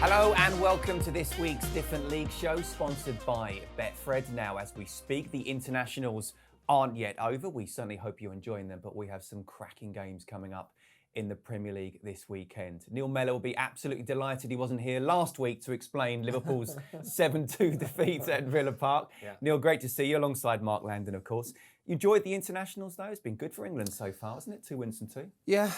Hello and welcome to this week's Different League show, sponsored by Betfred. Now, as we speak, the internationals aren't yet over. We certainly hope you're enjoying them, but we have some cracking games coming up in the Premier League this weekend. Neil Mellor will be absolutely delighted he wasn't here last week to explain Liverpool's 7-2 defeat at Villa Park. Yeah. Neil, great to see you alongside Mark Langdon, of course. You enjoyed the internationals, though? It's been good for England so far, hasn't it? 2 wins and 2. Yeah,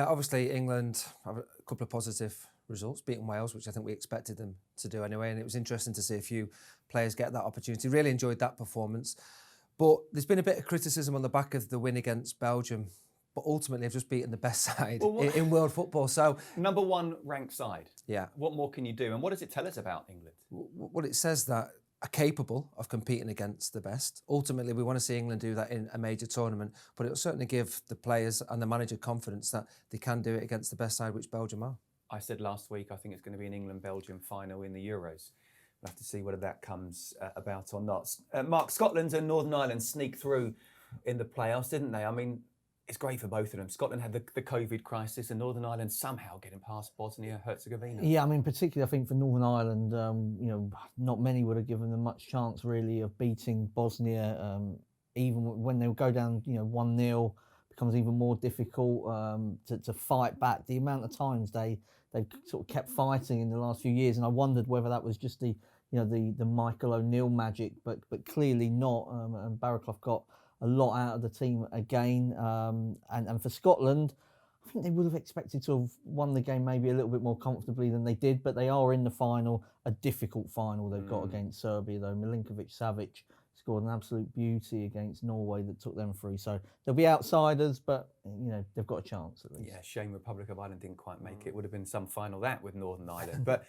obviously England have a couple of positive results, beating Wales, which I think we expected them to do anyway, and it was interesting to see a few players get that opportunity. Really enjoyed that performance. But there's been a bit of criticism on the back of the win against Belgium, but ultimately they've just beaten the best side in world football. So number 1 ranked side. Yeah. What more can you do? And what does it tell us about England? Well, it says that are capable of competing against the best. Ultimately, we want to see England do that in a major tournament, but it'll certainly give the players and the manager confidence that they can do it against the best side, which Belgium are. I said last week, I think it's going to be an England-Belgium final in the Euros. We'll have to see whether that comes about or not. Mark, Scotland and Northern Ireland sneaked through in the playoffs, didn't they? I mean, it's great for both of them. Scotland had the COVID crisis and Northern Ireland somehow getting past Bosnia-Herzegovina. Yeah, I mean, particularly I think for Northern Ireland, not many would have given them much chance really of beating Bosnia. Even when they would go down, 1-0, becomes even more difficult to fight back. The amount of times they sort of kept fighting in the last few years, and I wondered whether that was just the Michael O'Neill magic, but clearly not. And Barraclough got a lot out of the team again. And for Scotland, I think they would have expected to have won the game maybe a little bit more comfortably than they did, but they are in the final, a difficult final they've got against Serbia though. Milinkovic-Savic scored an absolute beauty against Norway that took them through. So they'll be outsiders, but they've got a chance at least. Yeah, shame Republic of Ireland didn't quite make it. Would have been some final that with Northern Ireland. But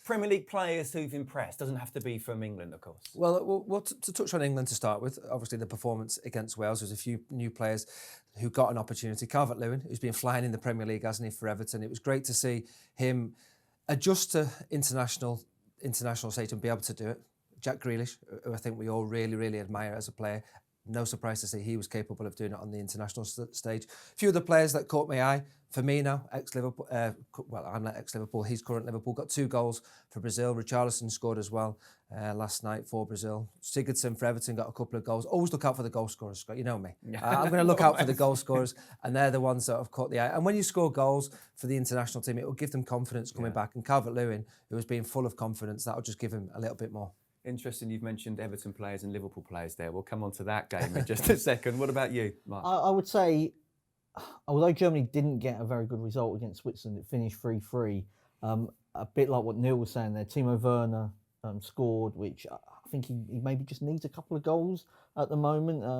Premier League players who've impressed, doesn't have to be from England, of course. Well, to touch on England to start with, obviously the performance against Wales, there's a few new players who got an opportunity. Calvert-Lewin, who's been flying in the Premier League, hasn't he, for Everton. It was great to see him adjust to international stage and be able to do it. Jack Grealish, who I think we all really, really admire as a player. No surprise to see he was capable of doing it on the international stage. A few of the players that caught my eye, Firmino, ex-Liverpool, I'm not ex-Liverpool, he's current Liverpool, got 2 goals for Brazil. Richarlison scored as well last night for Brazil. Sigurdsson for Everton got a couple of goals. Always look out for the goal scorers, Scott, you know me. I'm going to look out for the goal scorers, and they're the ones that have caught the eye. And when you score goals for the international team, it will give them confidence coming back. And Calvert-Lewin, who has been full of confidence, that will just give him a little bit more. Interesting, you've mentioned Everton players and Liverpool players there. We'll come on to that game in just a second. What about you, Mark? I would say, although Germany didn't get a very good result against Switzerland, it finished 3-3. A bit like what Neil was saying there, Timo Werner scored, which I think he maybe just needs a couple of goals at the moment. I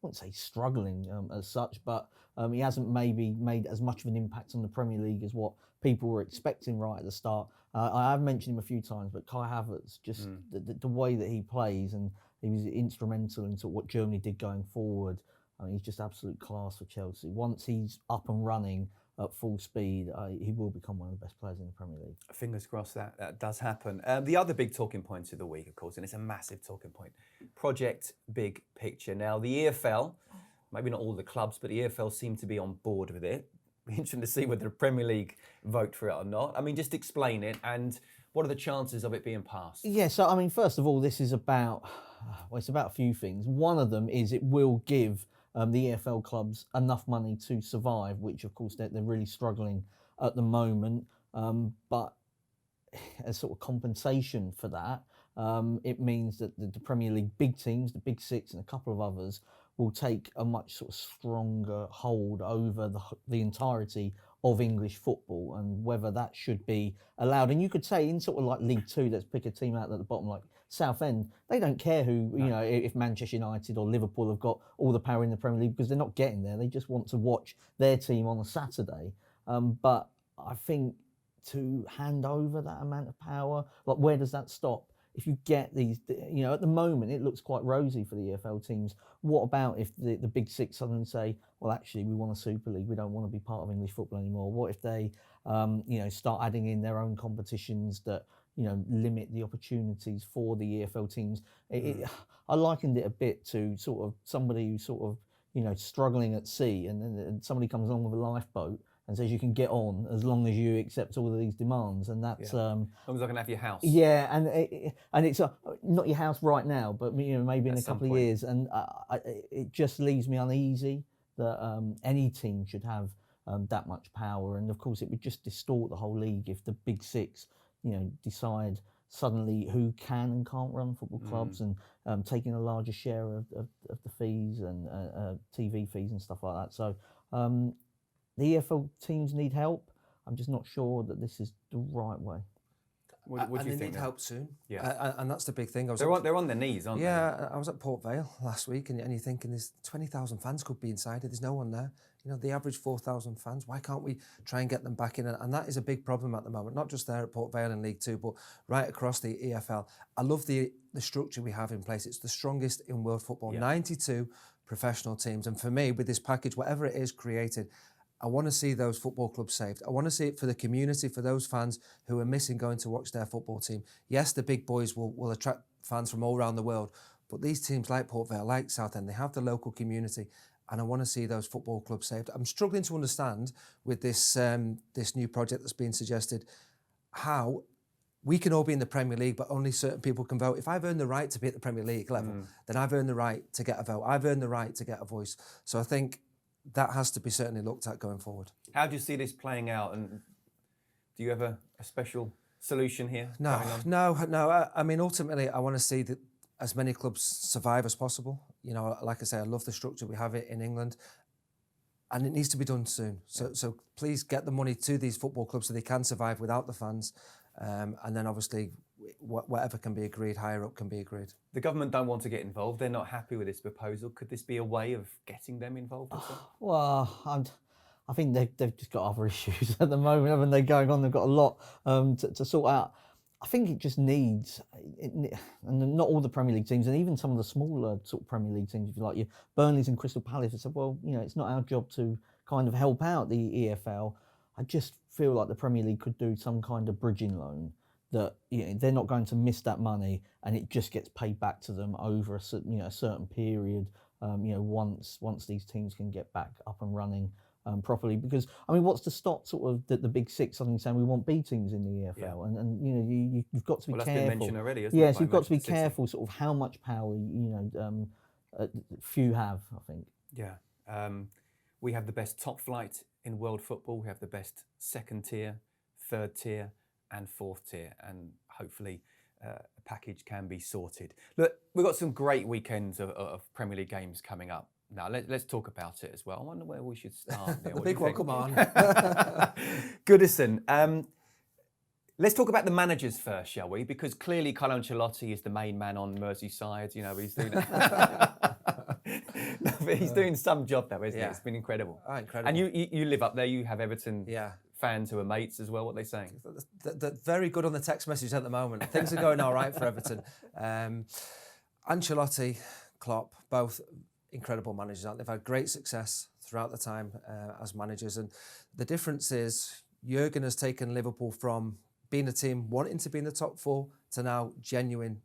wouldn't say struggling as such, but he hasn't maybe made as much of an impact on the Premier League as what people were expecting right at the start. I have mentioned him a few times, but Kai Havertz, just the way that he plays, and he was instrumental into what Germany did going forward. I mean, he's just absolute class for Chelsea. Once he's up and running at full speed, he will become one of the best players in the Premier League. Fingers crossed that does happen. The other big talking points of the week, of course, and it's a massive talking point, Project Big Picture. Now, the EFL, maybe not all the clubs, but the EFL seem to be on board with it. Be interesting to see whether the Premier League vote for it or not. I mean, just explain it, and what are the chances of it being passed? Yeah, so I mean, first of all, this is about, it's about a few things. One of them is it will give the EFL clubs enough money to survive, which of course they're really struggling at the moment. But as sort of compensation for that, it means that the Premier League big teams, the Big Six and a couple of others, will take a much sort of stronger hold over the entirety of English football, and whether that should be allowed. And you could say in sort of like League Two, let's pick a team out at the bottom like Southend, they don't care who, if Manchester United or Liverpool have got all the power in the Premier League, because they're not getting there. They just want to watch their team on a Saturday. But I think to hand over that amount of power, like where does that stop? If you get these, at the moment it looks quite rosy for the EFL teams. What about if the Big Six suddenly say, well, actually, we want a Super League, we don't want to be part of English football anymore? What if they, start adding in their own competitions that, limit the opportunities for the EFL teams? I likened it a bit to sort of somebody who's sort of, struggling at sea, and then somebody comes along with a lifeboat, and says you can get on as long as you accept all of these demands, and that's As long as I can have your house. Yeah, and it's not your house right now, but maybe in a couple of years, and it just leaves me uneasy that any team should have that much power, and of course it would just distort the whole league if the big six, decide suddenly who can and can't run football clubs, and taking a larger share of the fees and TV fees and stuff like that. So the EFL teams need help. I'm just not sure that this is the right way. What do you they think? Need help soon. Yeah, and that's the big thing. They're on their knees, aren't they? Yeah, I was at Port Vale last week, and you're thinking there's 20,000 fans could be inside it. There's no one there. The average 4,000 fans. Why can't we try and get them back in? And that is a big problem at the moment. Not just there at Port Vale in League Two, but right across the EFL. I love the structure we have in place. It's the strongest in world football. 92 professional teams, and for me, with this package, whatever it is created, I want to see those football clubs saved. I want to see it for the community, for those fans who are missing going to watch their football team. Yes, the big boys will attract fans from all around the world, but these teams like Port Vale, like Southend, they have the local community, and I want to see those football clubs saved. I'm struggling to understand with this this new project that's being suggested how we can all be in the Premier League, but only certain people can vote. If I've earned the right to be at the Premier League level, then I've earned the right to get a vote. I've earned the right to get a voice. So I think that has to be certainly looked at going forward. How do you see this playing out, and do you have a special solution here? No. I mean, ultimately, I want to see that as many clubs survive as possible. Like I say, I love the structure we have it in England, and it needs to be done soon. So please get the money to these football clubs so they can survive without the fans, and then obviously whatever can be agreed higher up can be agreed. The government don't want to get involved. They're not happy with this proposal. Could this be a way of getting them involved? Well, I think they've just got other issues at the moment, haven't they, going on? They've got a lot to sort out. I think it just needs, and not all the Premier League teams, and even some of the smaller sort of Premier League teams, if you like, your Burnleys and Crystal Palace, have said, well, it's not our job to kind of help out the EFL. I just feel like the Premier League could do some kind of bridging loan that they're not going to miss that money, and it just gets paid back to them over a certain period. Once these teams can get back up and running properly, because what's to stop sort of the big six suddenly saying we want B teams in the EFL, and you've got to be careful. That's been mentioned already, isn't it? Yes, you've got to be careful sort of how much power few have, I think. Yeah, we have the best top flight in world football. We have the best second tier, third tier, and fourth tier, and hopefully a package can be sorted. Look, we've got some great weekends of Premier League games coming up. Now, let's talk about it as well. I wonder where we should start. The big one, come on. Goodison. Let's talk about the managers first, shall we? Because clearly Carlo Ancelotti is the main man on Merseyside. He's doing he's doing some job though, isn't it? It's been incredible. Oh, incredible. And you live up there. You have Everton fans who are mates as well. What are they saying? They're very good on the text message at the moment. Things are going all right for Everton. Ancelotti, Klopp, both incredible managers. They've had great success throughout the time as managers. And the difference is Jurgen has taken Liverpool from being a team wanting to be in the top four to now genuine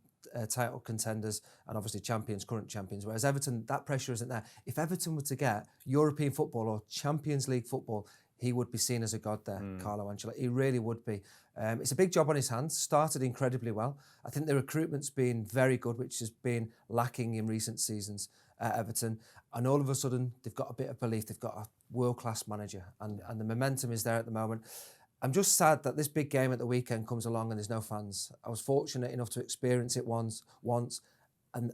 title contenders and obviously current champions. Whereas Everton, that pressure isn't there. If Everton were to get European football or Champions League football, he would be seen as a god there, Carlo Ancelotti. He really would be. It's a big job on his hands. Started incredibly well. I think the recruitment's been very good, which has been lacking in recent seasons at Everton. And all of a sudden, they've got a bit of belief. They've got a world-class manager, and the momentum is there at the moment. I'm just sad that this big game at the weekend comes along and there's no fans. I was fortunate enough to experience it once, and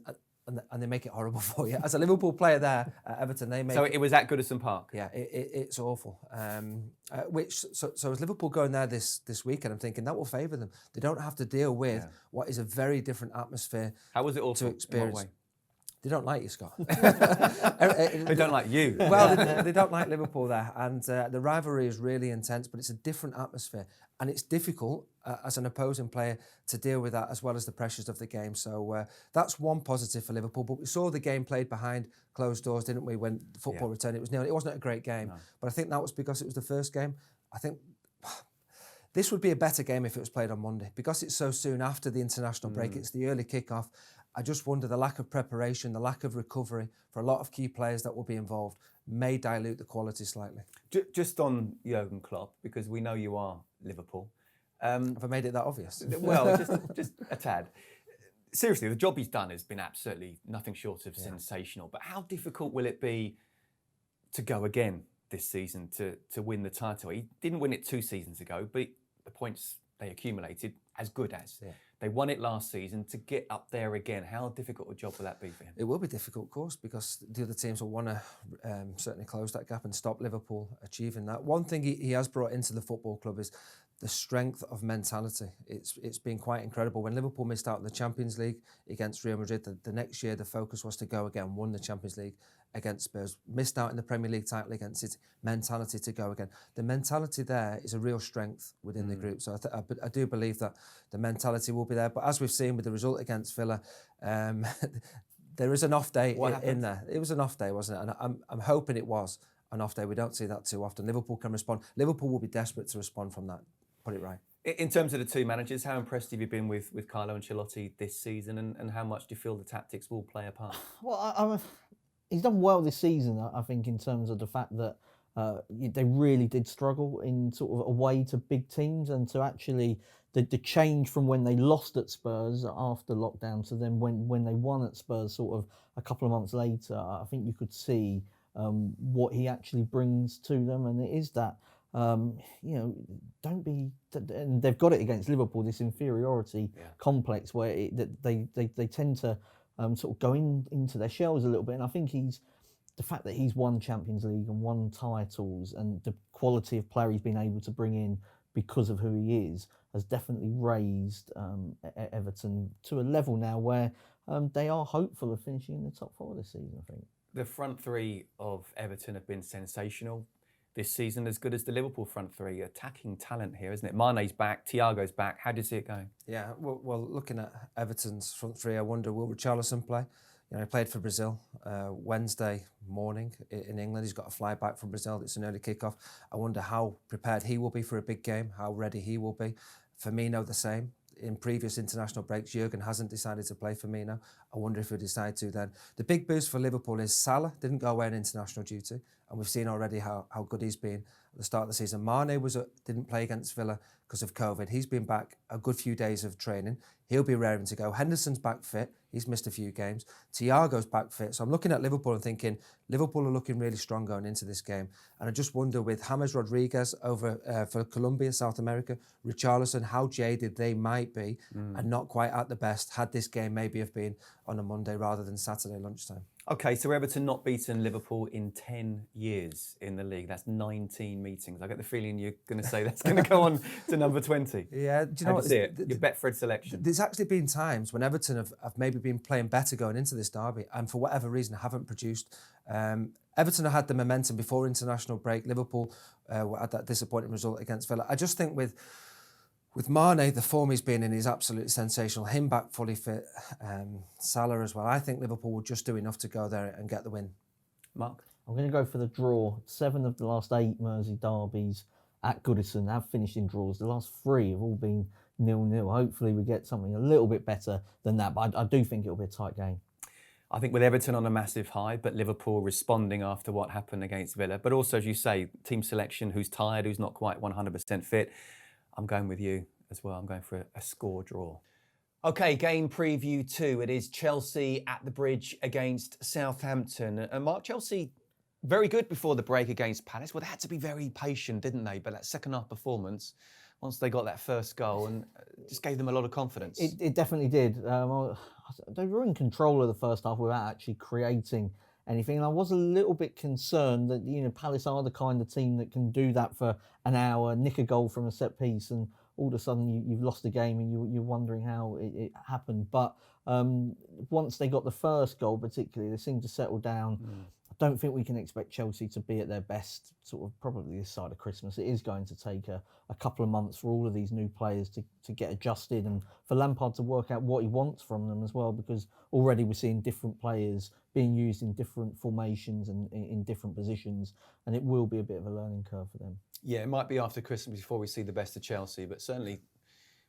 they make it horrible for you. As a Liverpool player there at Everton, they make. So it was at Goodison Park. Yeah, it's awful. So as Liverpool going there this weekend, I'm thinking that will favour them. They don't have to deal with what is a very different atmosphere. How was it awful? To experience? They don't like you, Scott. They don't like you. Well, they don't like Liverpool there. And the rivalry is really intense, but it's a different atmosphere. And it's difficult as an opposing player to deal with that, as well as the pressures of the game. So that's one positive for Liverpool. But we saw the game played behind closed doors, didn't we, when football returned? It was nil. It wasn't a great game. No. But I think that was because it was the first game. I think this would be a better game if it was played on Monday. Because it's so soon after the international break, it's the early kick-off. I just wonder the lack of preparation, the lack of recovery for a lot of key players that will be involved. may dilute the quality slightly. Just on Jurgen Klopp, because we know you are Liverpool. Have I made it that obvious? Well, just a tad. Seriously, the job he's done has been absolutely nothing short of sensational. But how difficult will it be to go again this season to win the title? He didn't win it 2 seasons ago, but the points they accumulated as good as. Yeah. They won it last season. To get up there again, how difficult a job will that be for him? It will be difficult, of course, because the other teams will want to certainly close that gap and stop Liverpool achieving that. One thing he has brought into the football club is the strength of mentality. It's been quite incredible. When Liverpool missed out in the Champions League against Real Madrid, the next year the focus was to go again, won the Champions League against Spurs, missed out in the Premier League title against City, mentality to go again. The mentality there is a real strength within the group. So I do believe that the mentality will be there. But as we've seen with the result against Villa, there is an off day in there. It was an off day, wasn't it? And I'm hoping it was an off day. We don't see that too often. Liverpool can respond. Liverpool will be desperate to respond from that. Put it right. In terms of the two managers, how impressed have you been with Carlo Ancelotti this season, and how much do you feel the tactics will play a part? Well, he's done well this season, I think, in terms of the fact that they really did struggle in sort of away to big teams, and to actually the change from when they lost at Spurs after lockdown to then when they won at Spurs sort of a couple of months later, I think you could see what he actually brings to them, and it is that. Don't be, and they've got it against Liverpool, this inferiority complex where they tend to sort of go into their shells a little bit. And I think the fact that he's won Champions League and won titles, and the quality of player he's been able to bring in because of who he is, has definitely raised Everton to a level now where they are hopeful of finishing in the top 4 this season, I think. The front three of Everton have been sensational this season, as good as the Liverpool front three. Attacking talent here, isn't it? Mane's back, Thiago's back. How do you see it going? Yeah, well, looking at Everton's front three, I wonder, will Richarlison play? He played for Brazil Wednesday morning in England. He's got to fly back from Brazil. It's an early kickoff. I wonder how prepared he will be for a big game, how ready he will be. Firmino the same. In previous international breaks, Jurgen hasn't decided to play Firmino. I wonder if he'll decide to then. The big boost for Liverpool is Salah didn't go away on international duty, and we've seen already how good he's been at the start of the season. Mane didn't play against Villa because of COVID. He's been back a good few days of training. He'll be raring to go. Henderson's back fit. He's missed a few games. Thiago's back fit. So I'm looking at Liverpool and thinking, Liverpool are looking really strong going into this game. And I just wonder, with James Rodriguez over for Colombia, South America, Richarlison, how jaded they might be and not quite at the best had this game maybe have been on a Monday rather than Saturday lunchtime. Okay, so Everton not beaten Liverpool in 10 years in the league. That's 19 meetings. I get the feeling you're going to say that's going to go on to number 20. Yeah, do you know what? See it? Your Betfred selection. There's actually been times when Everton have maybe been playing better going into this derby, and for whatever reason haven't produced. Everton had the momentum before international break. Liverpool had that disappointing result against Villa. I just think with Mane, the form he's been in is absolutely sensational. Him back fully fit, Salah as well. I think Liverpool will just do enough to go there and get the win. Mark? I'm going to go for the draw. 7 of the last 8 Mersey derbies at Goodison have finished in draws. The last 3 have all been 0-0. Hopefully we get something a little bit better than that, but I do think it'll be a tight game. I think with Everton on a massive high, but Liverpool responding after what happened against Villa. But also, as you say, team selection, who's tired, who's not quite 100% fit. I'm going with you as well. I'm going for a score draw. Okay, game preview 2. It is Chelsea at the Bridge against Southampton. And Mark, Chelsea, very good before the break against Palace. Well, they had to be very patient, didn't they? But that second half performance, once they got that first goal, and just gave them a lot of confidence. It definitely did. They were in control of the first half without actually creating anything. And I was a little bit concerned that, Palace are the kind of team that can do that for an hour, nick a goal from a set piece, and all of a sudden you've lost the game and you're wondering how it happened. But once they got the first goal, particularly, they seemed to settle down. I don't think we can expect Chelsea to be at their best sort of probably this side of Christmas. It is going to take a couple of months for all of these new players to get adjusted, and for Lampard to work out what he wants from them as well, because already we're seeing different players being used in different formations and in different positions, and it will be a bit of a learning curve for them. Yeah, it might be after Christmas before we see the best of Chelsea, but certainly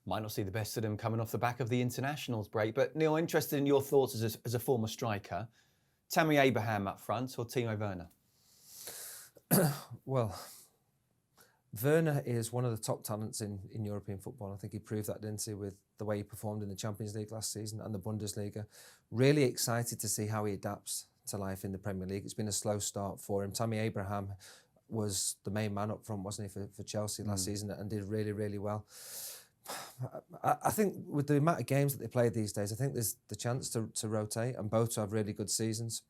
might not see the best of them coming off the back of the internationals break. But Neil, interested in your thoughts as a former striker. Tammy Abraham up front or Timo Werner? Well, Werner is one of the top talents in European football. I think he proved that, didn't he, with the way he performed in the Champions League last season and the Bundesliga. Really excited to see how he adapts to life in the Premier League. It's been a slow start for him. Tammy Abraham was the main man up front, wasn't he, for Chelsea last season, and did really, really well. I think with the amount of games that they play these days, I think there's the chance to rotate and both to have really good seasons.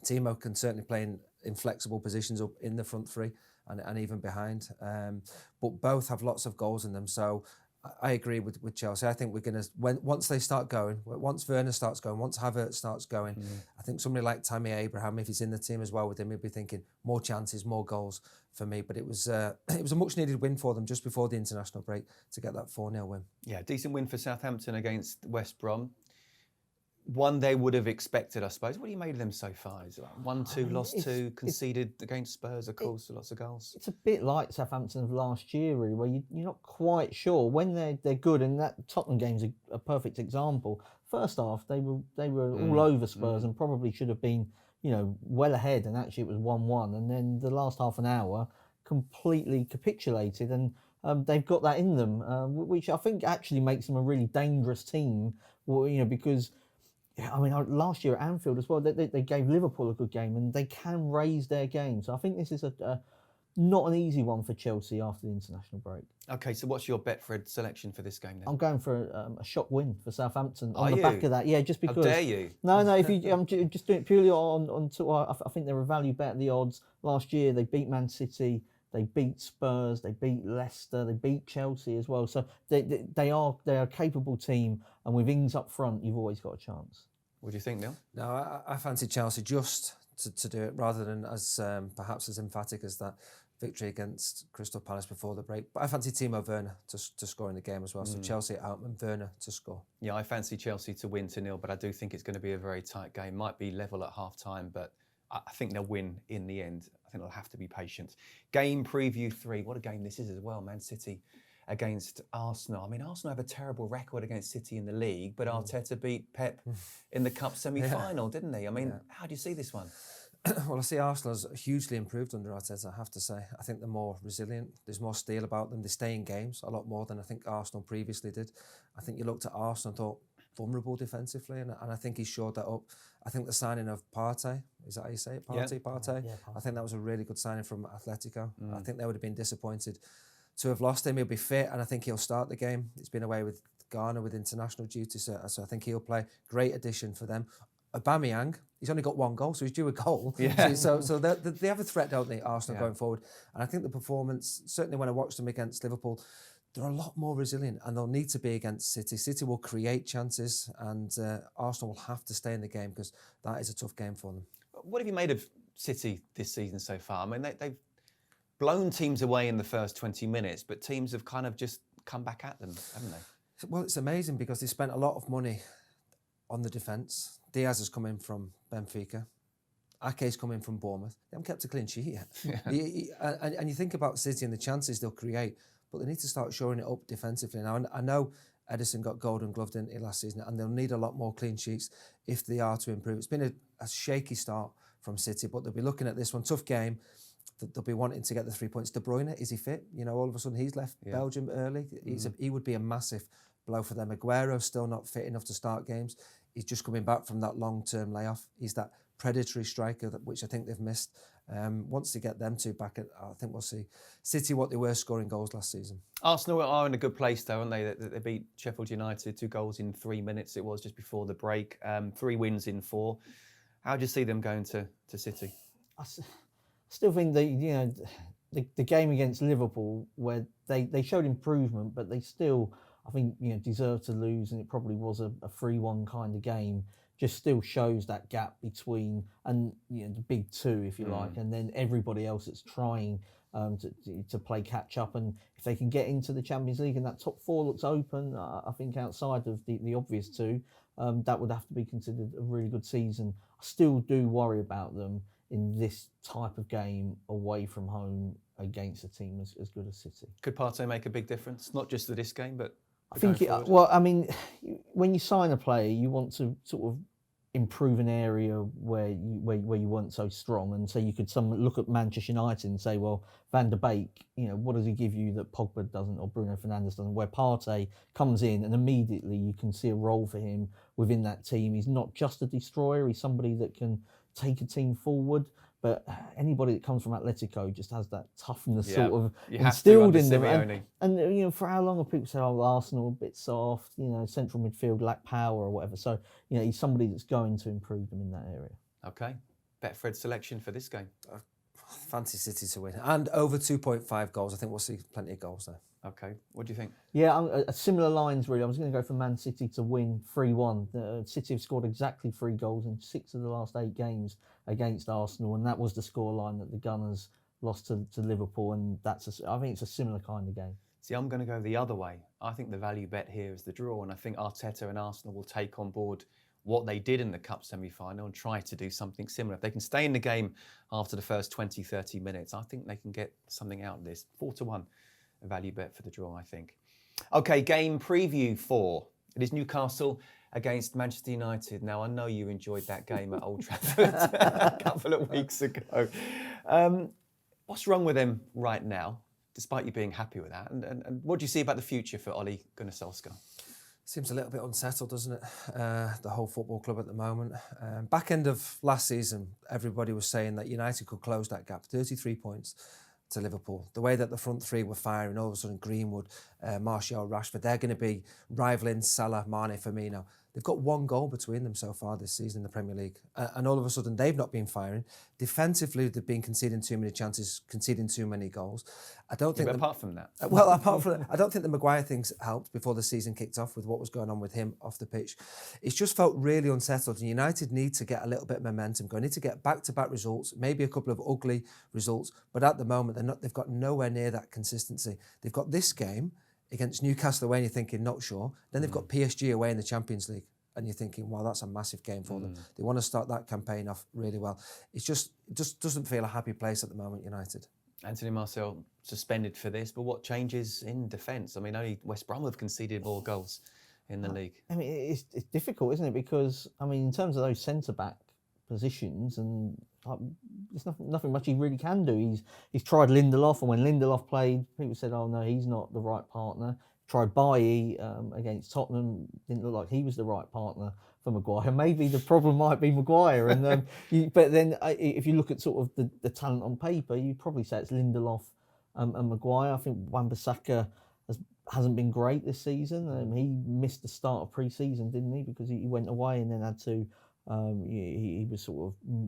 Timo can certainly play in flexible positions up in the front three and even behind. But both have lots of goals in them. So I agree with Chelsea. I think we're going to, once they start going, once Werner starts going, once Havertz starts going, I think somebody like Tammy Abraham, if he's in the team as well with him, he'll be thinking more chances, more goals for me. But it was a much needed win for them just before the international break to get that 4-0 win. Yeah, decent win for Southampton against West Brom. One they would have expected, I suppose. What do you made of them so far? Is it like 1-2, lost 2, conceded against Spurs, of course, lots of goals? It's a bit like Southampton of last year, really, where you're not quite sure when they're good, and that Tottenham game's a perfect example. First half, they were all over Spurs and probably should have been, well ahead, and actually it was 1-1. And then the last half an hour completely capitulated, and they've got that in them, which I think actually makes them a really dangerous team, because... Yeah, I mean, last year at Anfield as well, they gave Liverpool a good game, and they can raise their game. So I think this is not an easy one for Chelsea after the international break. Okay, so what's your Betfred selection for this game then? I'm going for a shock win for Southampton on the back of that. Yeah, just because. How dare you? No. If I'm just doing it purely on I think they're a value bet at the odds. Last year they beat Man City. They beat Spurs, they beat Leicester, they beat Chelsea as well. So they are a capable team, and with Ings up front, you've always got a chance. What do you think, Neil? No, I fancy Chelsea just to do it, rather than as perhaps as emphatic as that victory against Crystal Palace before the break. But I fancy Timo Werner to score in the game as well. So Chelsea out and Werner to score. Yeah, I fancy Chelsea to win 2-0, but I do think it's going to be a very tight game. Might be level at half-time, but I think they'll win in the end. I think they'll have to be patient. Game preview 3. What a game this is as well. Man City against Arsenal. I mean, Arsenal have a terrible record against City in the league, but Arteta beat Pep in the Cup semi-final, didn't he? I mean, how do you see this one? Well, I see Arsenal's hugely improved under Arteta, I have to say. I think they're more resilient. There's more steel about them. They stay in games a lot more than I think Arsenal previously did. I think you looked at Arsenal and thought, vulnerable defensively, and I think he showed that up. I think the signing of Partey, is that how you say it? Partey? Yeah, I think that was a really good signing from Atletico. I think they would have been disappointed to have lost him. He'll be fit, and I think he'll start the game. He's been away with Ghana with international duty, so I think he'll play. Great addition for them. Aubameyang, he's only got 1 goal, so he's due a goal. Yeah. So they have a threat, don't they, Arsenal, going forward? And I think the performance, certainly when I watched them against Liverpool, they're a lot more resilient, and they'll need to be against City. City will create chances, and Arsenal will have to stay in the game because that is a tough game for them. What have you made of City this season so far? I mean, they've blown teams away in the first 20 minutes, but teams have kind of just come back at them, haven't they? Well, it's amazing because they spent a lot of money on the defence. Diaz has come in from Benfica. Ake's come in from Bournemouth. They haven't kept a clean sheet yet. And you think about City and the chances they'll create, but they need to start showing it up defensively now. And I know Edison got Golden Glove, didn't he, last season, and they'll need a lot more clean sheets if they are to improve. It's been a shaky start from City, but they'll be looking at this one. Tough game. They'll be wanting to get the 3 points. De Bruyne, is he fit? All of a sudden he's left Belgium early. He would be a massive blow for them. Aguero's still not fit enough to start games. He's just coming back from that long-term layoff. He's that predatory striker, which I think they've missed. Once they get them two back, I think we'll see City what they were scoring goals last season. Arsenal are in a good place though, aren't they? They beat Sheffield United 2 goals in 3 minutes. It was just before the break. 3 wins in 4. How do you see them going to City? I still think the game against Liverpool, where they showed improvement, but they still, I think, deserved to lose, and it probably was a 3-1 kind of game. Just still shows that gap between the big 2, if you like, and then everybody else that's trying to play catch up. And if they can get into the Champions League and that top 4 looks open, I think outside of the obvious 2, that would have to be considered a really good season. I still do worry about them in this type of game away from home against a team as good as City. Could Partey make a big difference? Not just for this game, but I think, when you sign a player, you want to sort of improve an area where you weren't so strong, and so you could look at Manchester United and say, well, Van der Beek, what does he give you that Pogba doesn't or Bruno Fernandes doesn't? Where Partey comes in and immediately you can see a role for him within that team. He's not just a destroyer; he's somebody that can take a team forward. But anybody that comes from Atletico just has that toughness sort of instilled in them. And for how long have people said, oh, Arsenal a bit soft, central midfield lack power or whatever. So, he's somebody that's going to improve them in that area. Okay. Betfred selection for this game. Fancy City to win. And over 2.5 goals. I think we'll see plenty of goals there. Okay. What do you think? Yeah, similar lines really. I was going to go for Man City to win 3-1. City have scored exactly 3 goals in 6 of the last 8 games against Arsenal, and that was the scoreline that the Gunners lost to Liverpool, and I think it's a similar kind of game. See, I'm going to go the other way. I think the value bet here is the draw, and I think Arteta and Arsenal will take on board what they did in the Cup semi-final and try to do something similar. If they can stay in the game after the first 20, 30 minutes, I think they can get something out of this. 4-1, a value bet for the draw, I think. Okay, game preview 4. It is Newcastle against Manchester United. Now, I know you enjoyed that game at Old Trafford a couple of weeks ago. What's wrong with them right now, despite you being happy with that? And what do you see about the future for Ole Gunnar Solskjaer? Seems a little bit unsettled, doesn't it? The whole football club at the moment. Back end of last season, everybody was saying that United could close that gap, 33 points to Liverpool. The way that the front three were firing, all of a sudden Greenwood, Martial, Rashford, they're going to be rivaling Salah, Mane, Firmino. They've got 1 goal between them so far this season in the Premier League. And all of a sudden, they've not been firing. Defensively, they've been conceding too many chances, conceding too many goals. I don't think... apart from that. I don't think the Maguire thing's helped before the season kicked off with what was going on with him off the pitch. It's just felt really unsettled, and United need to get a little bit of momentum going. Need to get back-to-back results, maybe a couple of ugly results, but at the moment, they've got nowhere near that consistency. They've got this game against Newcastle away and you're thinking, not sure. Then they've got PSG away in the Champions League and you're thinking, wow, that's a massive game for them. They want to start that campaign off really well. It just doesn't feel a happy place at the moment, United. Anthony Martial suspended for this, but what changes in defence? I mean, only West Brom have conceded more goals in the league. I mean, it's difficult, isn't it? Because, I mean, in terms of those centre-back positions, and there's nothing much he really can do. He's tried Lindelof, and when Lindelof played, people said, "Oh no, he's not the right partner." Tried Bailly against Tottenham, didn't look like he was the right partner for Maguire. Maybe the problem might be Maguire, and but then if you look at sort of the talent on paper, you'd probably say it's Lindelof and Maguire. I think Wan-Bissaka hasn't been great this season. He missed the start of pre-season, didn't he? Because he went away and then had to. He was sort of,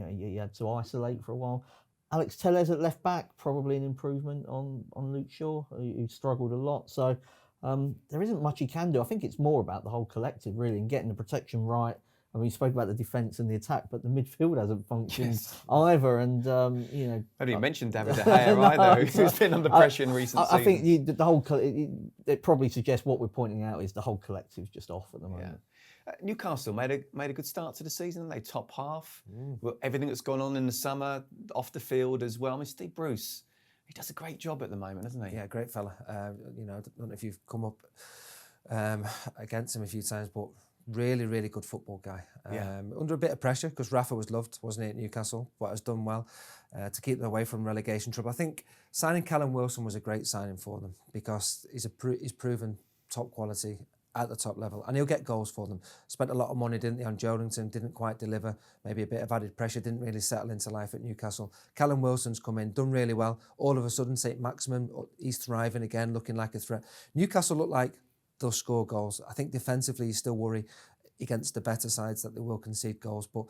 he had to isolate for a while. Alex Telles at left back, probably an improvement on Luke Shaw, who struggled a lot. So there isn't much he can do. I think it's more about the whole collective, really, and getting the protection right. I mean, you spoke about the defence and the attack, but the midfield hasn't functioned either. And, I didn't mention David De Gea either, who's been under pressure in recent seasons. I think the whole, it probably suggests what we're pointing out is the whole collective's just off at the moment. Yeah. Newcastle made a good start to the season. They top half. Well, everything that's gone on in the summer, off the field as well. I mean, Steve Bruce, he does a great job at the moment, doesn't he? Yeah, great fella. I don't know if you've come up against him a few times, but really, really good football guy. Under a bit of pressure because Rafa was loved, wasn't he, at Newcastle, but has done well to keep them away from relegation trouble. I think signing Callum Wilson was a great signing for them because he's proven top quality at the top level, and he'll get goals for them. Spent a lot of money, didn't they, on Joelinton, didn't quite deliver, maybe a bit of added pressure, didn't really settle into life at Newcastle. Callum Wilson's come in, done really well. All of a sudden, St. Maximin, he's thriving again, looking like a threat. Newcastle look like they'll score goals. I think defensively, you still worry against the better sides that they will concede goals, but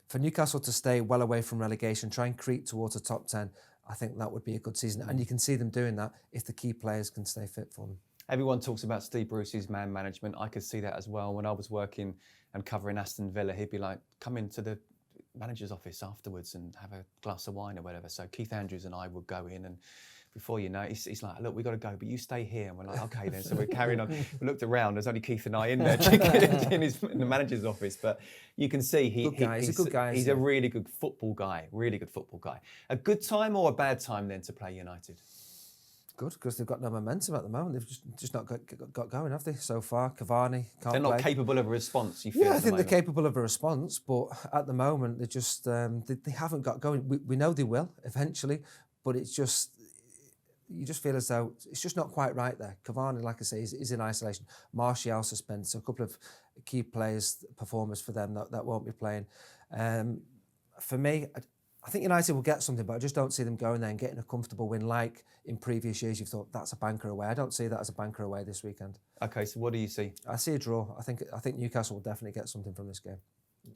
for Newcastle to stay well away from relegation, try and creep towards the top 10, I think that would be a good season. And you can see them doing that if the key players can stay fit for them. Everyone talks about Steve Bruce's man management. I could see that as well. When I was working and covering Aston Villa, he'd be like, come into the manager's office afterwards and have a glass of wine or whatever. So Keith Andrews and I would go in, and before you know, he's like, look, we've got to go, but you stay here. And we're like, okay then. So we're carrying on. We looked around, there's only Keith and I in there in the manager's office. But you can see he's a good guy. He's a really good football guy, A good time or a bad time then to play United? Good, because they've got no momentum at the moment. They've just not got going, have they, so far? Cavani can't They're not play. capable of a response, you feel? Yeah, I at the think they're moment? capable of a response, but at the moment, they're just, they haven't got going. We know they will eventually, but it's just, you just feel as though it's just not quite right there. Cavani, like I say, is in isolation. Martial suspended, so a couple of key performers for them that won't be playing. For me, I think United will get something, but I just don't see them going there and getting a comfortable win like in previous years. You've thought that's a banker away. I don't see that as a banker away this weekend. Okay, so what do you see? I see a draw. I think Newcastle will definitely get something from this game.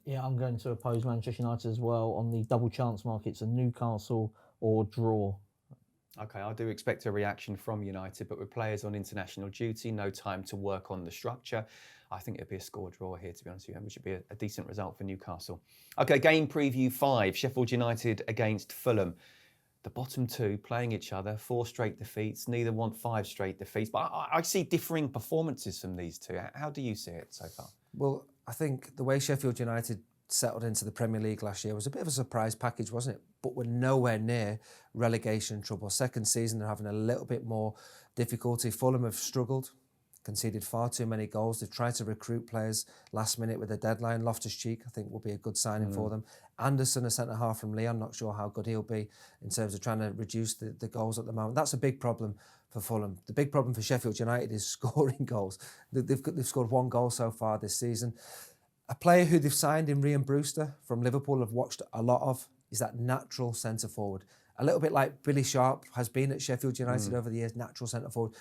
Yeah, I'm going to oppose Manchester United as well on the double chance markets, a Newcastle or draw. Okay, I do expect a reaction from United, but with players on international duty, no time to work on the structure, I think it'd be a score draw here, to be honest with you, which would be a decent result for Newcastle. Okay, game preview 5, Sheffield United against Fulham. The bottom two playing each other, 4 straight defeats, neither want 5 straight defeats, but I see differing performances from these two. How do you see it so far? Well, I think the way Sheffield United settled into the Premier League last year was a bit of a surprise package, wasn't it? But we're nowhere near relegation trouble. Second season, they're having a little bit more difficulty. Fulham have struggled, conceded far too many goals. They've tried to recruit players last minute with a deadline. Loftus-Cheek, I think, will be a good signing for them. Anderson, a centre-half from Lyon, not sure how good he'll be in terms of trying to reduce the goals at the moment. That's a big problem for Fulham. The big problem for Sheffield United is scoring goals. They've scored 1 goal so far this season. A player who they've signed in Ryan Brewster from Liverpool, I've watched a lot of, is that natural centre-forward. A little bit like Billy Sharp has been at Sheffield United over the years, natural centre-forward.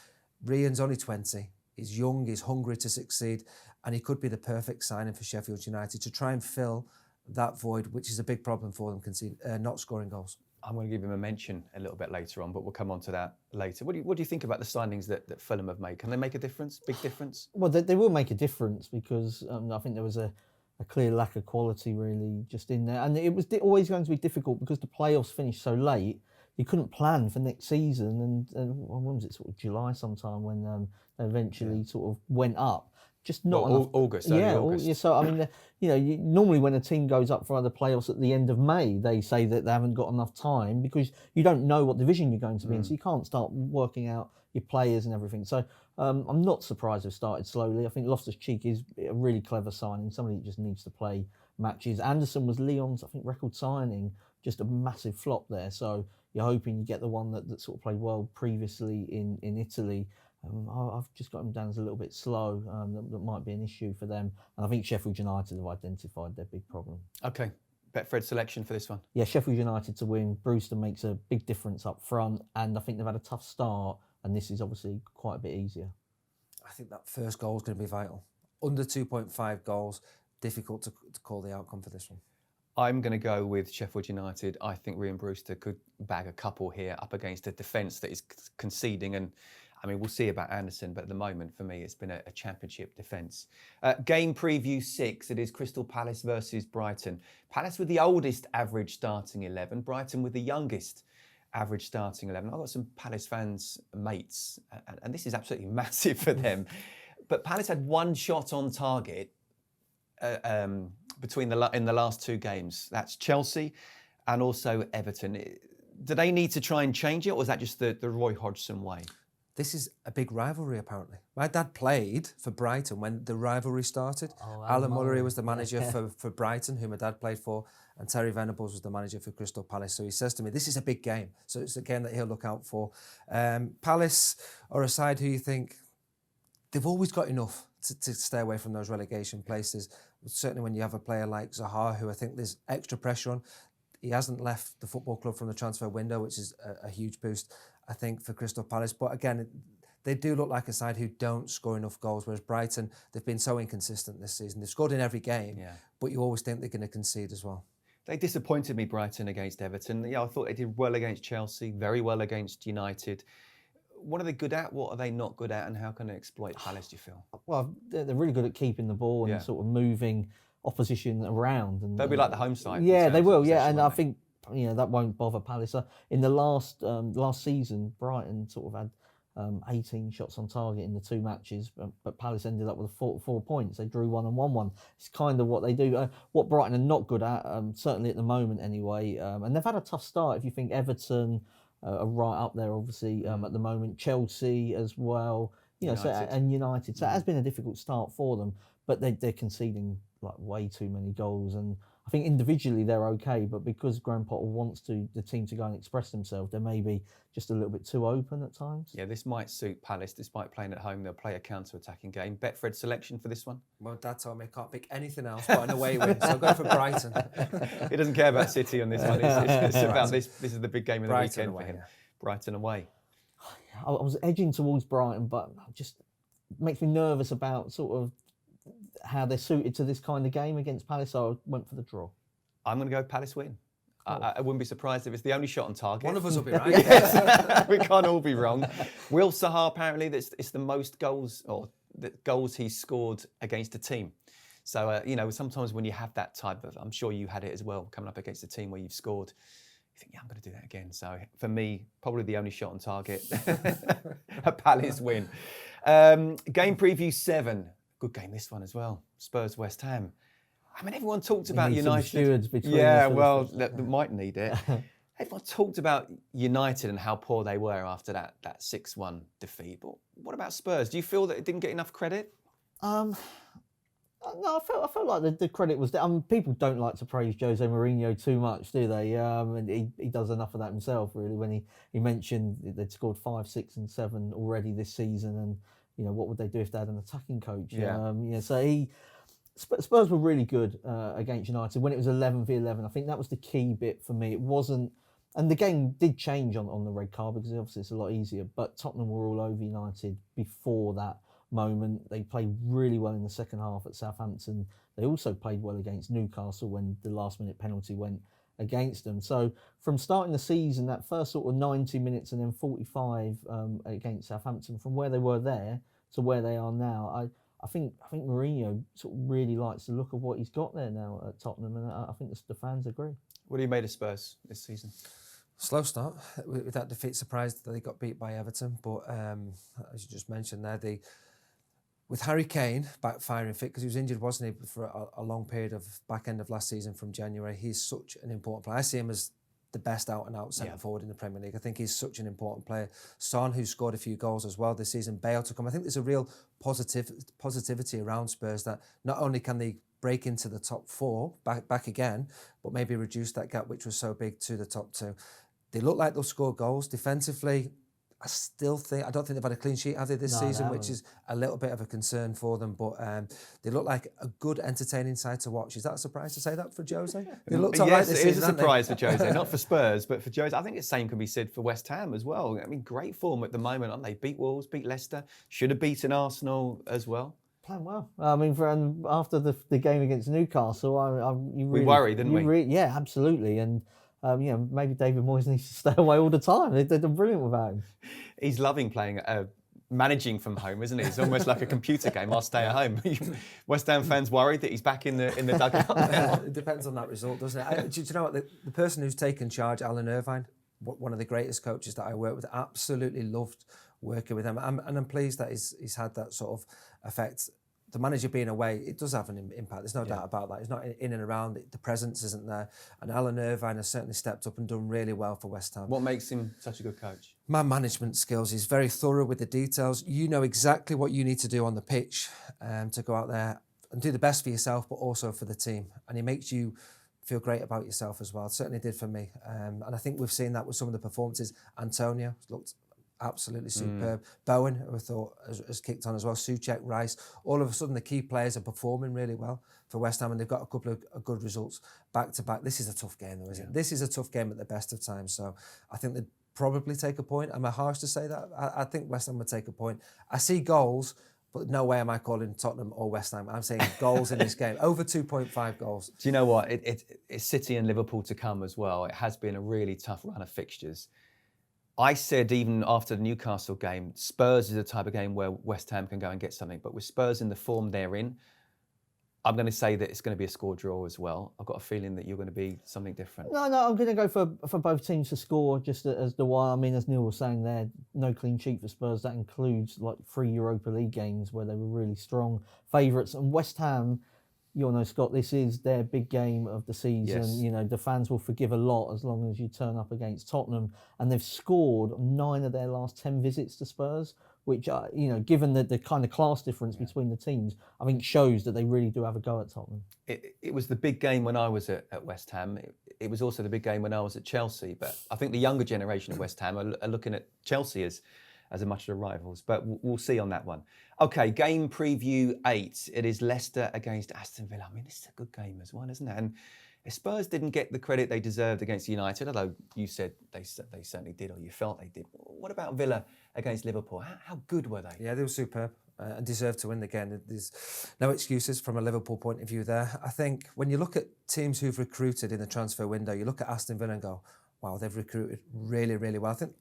Ryan's only 20. He's young, he's hungry to succeed, and he could be the perfect signing for Sheffield United to try and fill that void, which is a big problem for them, not scoring goals. I'm going to give him a mention a little bit later on, but we'll come on to that later. What do you think about the signings that Fulham have made? Can they make a difference? Big difference? Well, they will make a difference because I think there was a clear lack of quality really just in there. And it was always going to be difficult because the playoffs finished so late. You couldn't plan for next season. And when was it, sort of July sometime when they eventually sort of went up. Just not enough. August, August. Yeah, so I mean, normally when a team goes up for other playoffs at the end of May, they say that they haven't got enough time because you don't know what division you're going to be in, so you can't start working out your players and everything. So I'm not surprised they've started slowly. I think Loftus-Cheek is a really clever signing, somebody that just needs to play matches. Anderson was Lyon's, I think, record signing, just a massive flop there. So you're hoping you get the one that sort of played well previously in Italy. I've just got them down as a little bit slow. That might be an issue for them. And I think Sheffield United have identified their big problem. Okay. Betfred selection for this one? Yeah, Sheffield United to win. Brewster makes a big difference up front. And I think they've had a tough start. And this is obviously quite a bit easier. I think that first goal is going to be vital. Under 2.5 goals, difficult to call the outcome for this one. I'm going to go with Sheffield United. I think Ryan Brewster could bag a couple here up against a defence that is conceding. And I mean, we'll see about Anderson, but at the moment, for me, it's been a championship defence. Game preview 6, it is Crystal Palace versus Brighton. Palace with the oldest average starting 11, Brighton with the youngest average starting 11. I've got some Palace fans, mates, and this is absolutely massive for them. But Palace had 1 shot on target in the last 2 games. That's Chelsea and also Everton. Do they need to try and change it, or is that just the Roy Hodgson way? This is a big rivalry, apparently. My dad played for Brighton when the rivalry started. Alan Mullery was the manager for Brighton, who my dad played for, and Terry Venables was the manager for Crystal Palace. So he says to me, this is a big game. So it's a game that he'll look out for. Palace are a side who you think, they've always got enough to stay away from those relegation places. Certainly when you have a player like Zaha, who I think there's extra pressure on. He hasn't left the football club from the transfer window, which is a huge boost, I think, for Crystal Palace. But again, they do look like a side who don't score enough goals, whereas Brighton, they've been so inconsistent this season. They've scored in every game, but you always think they're going to concede as well. They disappointed me, Brighton, against Everton. Yeah, I thought they did well against Chelsea, very well against United. What are they good at? What are they not good at? And how can they exploit Palace, do you feel? Well, they're really good at keeping the ball and sort of moving opposition around. And they'll be like the home side. Yeah, they will. Yeah, and I think that won't bother Palace. In the last season, Brighton sort of had 18 shots on target in the 2 matches, but Palace ended up with 4 points. They drew 1 and won 1. It's kind of what they do. What Brighton are not good at, certainly at the moment anyway. And they've had a tough start. If you think Everton, are right up there, obviously, at the moment. Chelsea as well, United. And United. So it has been a difficult start for them, but they're conceding like way too many goals. And I think individually they're okay, but because Graham Potter wants the team to go and express themselves, they may be just a little bit too open at times. Yeah, this might suit Palace. Despite playing at home, they'll play a counter-attacking game. Betfred selection for this one? Well, Dad told me I can't pick anything else but an away win, so I'll go for Brighton. He doesn't care about City on this one. It's about this. This is the big game of the Brighton weekend away, for him. yeah. Brighton away. I was edging towards Brighton, but just makes me nervous about sort of how they're suited to this kind of game against Palace, so I went for the draw. I'm going to go Palace win. I wouldn't be surprised if it's the only shot on target. One of us will be right. Yes. We can't all be wrong. Will Sahar, apparently, it's the most goals or the goals he's scored against a team. So, sometimes when you have that type of, I'm sure you had it as well, coming up against a team where you've scored, you think, yeah, I'm going to do that again. So for me, probably the only shot on target, a Palace win. Game preview 7. Good game, this one as well. Spurs, West Ham. I mean, everyone talked about United. Stewards between they might need it. Everyone talked about United and how poor they were after that 6-1 defeat. But what about Spurs? Do you feel that it didn't get enough credit? No, I felt like the credit was there. People don't like to praise Jose Mourinho too much, do they? And he does enough of that himself, really. When he mentioned they'd scored 5, 6, and 7 already this season, and what would they do if they had an attacking coach? So Spurs were really good against United when it was 11v11. I think that was the key bit for me. It wasn't, and the game did change on the red card because obviously it's a lot easier. But Tottenham were all over United before that moment. They played really well in the second half at Southampton. They also played well against Newcastle when the last-minute penalty went against them. So from starting the season, that first sort of 90 minutes and then 45 against Southampton, from where they were there to where they are now, I think Mourinho sort of really likes the look of what he's got there now at Tottenham, and I think the fans agree. What do you made of Spurs this season? Slow start with that defeat. Surprised that they got beat by Everton, but as you just mentioned there, with Harry Kane backfiring fit because he was injured, wasn't he, for a long period of back end of last season from January. He's such an important player. I see him as the best out-and-out centre-forward in the Premier League. I think he's such an important player. Son, who scored a few goals as well this season, Bale to come. I think there's a real positivity around Spurs that not only can they break into the top 4 back again, but maybe reduce that gap which was so big to the top 2. They look like they'll score goals. Defensively, I don't think they've had a clean sheet, have they, this season, which is a little bit of a concern for them. But they look like a good, entertaining side to watch. Is that a surprise to say that for Jose? They looked all right this season, it is a surprise for Jose, not for Spurs, but for Jose. I think the same can be said for West Ham as well. I mean, great form at the moment, aren't they? Beat Wolves, beat Leicester, should have beaten Arsenal as well. Playing well. I mean, after the game against Newcastle, we worried, didn't we? Yeah, absolutely. And maybe David Moyes needs to stay away all the time. They're brilliant without him. He's loving playing, managing from home, isn't he? It's almost like a computer game. I'll stay at home. West Ham fans worried that he's back in the dugout now. It depends on that result, doesn't it? Do you know what? The person who's taken charge, Alan Irvine, one of the greatest coaches that I worked with, absolutely loved working with him. And I'm pleased that he's had that sort of effect. The manager being away, it does have an impact. There's no doubt about that. He's not in and around. The presence isn't there. And Alan Irvine has certainly stepped up and done really well for West Ham. What makes him such a good coach? Man management skills. He's very thorough with the details. You know exactly what you need to do on the pitch to go out there and do the best for yourself, but also for the team. And he makes you feel great about yourself as well. It certainly did for me. And I think we've seen that with some of the performances. Antonio looked absolutely superb. Bowen, who I thought has kicked on as well. Souček, Rice. All of a sudden, the key players are performing really well for West Ham, and they've got a couple of good results back to back. This is a tough game, though, isn't it? This is a tough game at the best of times. So I think they'd probably take a point. Am I harsh to say that? I think West Ham would take a point. I see goals, but no way am I calling Tottenham or West Ham. I'm saying goals in this game. Over 2.5 goals. Do you know what? It's City and Liverpool to come as well. It has been a really tough run of fixtures. I said even after the Newcastle game, Spurs is a type of game where West Ham can go and get something. But with Spurs in the form they're in, I'm going to say that it's going to be a score draw as well. I've got a feeling that you're going to be something different. No, I'm going to go for both teams to score, just as the one. I mean, as Neil was saying there, no clean sheet for Spurs. That includes like 3 Europa League games where they were really strong favourites. And West Ham, you'll know, Scott, this is their big game of the season. Yes. You know, the fans will forgive a lot as long as you turn up against Tottenham. And they've scored 9 of their last 10 visits to Spurs, which, you know, given the kind of class difference between the teams, I think shows that they really do have a go at Tottenham. It was the big game when I was at West Ham. It was also the big game when I was at Chelsea. But I think the younger generation of West Ham are looking at Chelsea as a much of the rivals. But we'll see on that one. Okay, game preview 8. It is Leicester against Aston Villa. I mean, this is a good game as well, isn't it? And Spurs didn't get the credit they deserved against United, although you said they certainly did, or you felt they did. What about Villa against Liverpool? How good were they? Yeah, they were superb and deserved to win the game. There's no excuses from a Liverpool point of view there. I think when you look at teams who've recruited in the transfer window, you look at Aston Villa and go, wow, they've recruited really, really well. I think